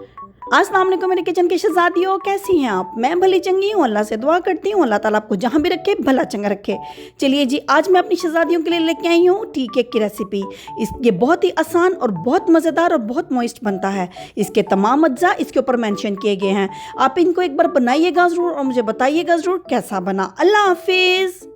अस्सलाम वालेकुम मेरे किचन के शहजादियों, कैसी हैं आप? मैं भली चंगी हूँ, अल्लाह से दुआ करती हूँ अल्लाह ताला आपको जहाँ भी रखे भला चंगा रखे। चलिए जी, आज मैं अपनी शहजादियों के लिए लेके आई हूँ टी केक की रेसिपी। ये बहुत ही आसान और बहुत मज़ेदार और बहुत मॉइस्ट बनता है। इसके तमाम अज्जा इसके ऊपर मेंशन किए गए हैं। आप इनको एक बार बनाइएगा ज़रूर और मुझे बताइएगा ज़रूर कैसा बना। अल्लाह हाफिज़।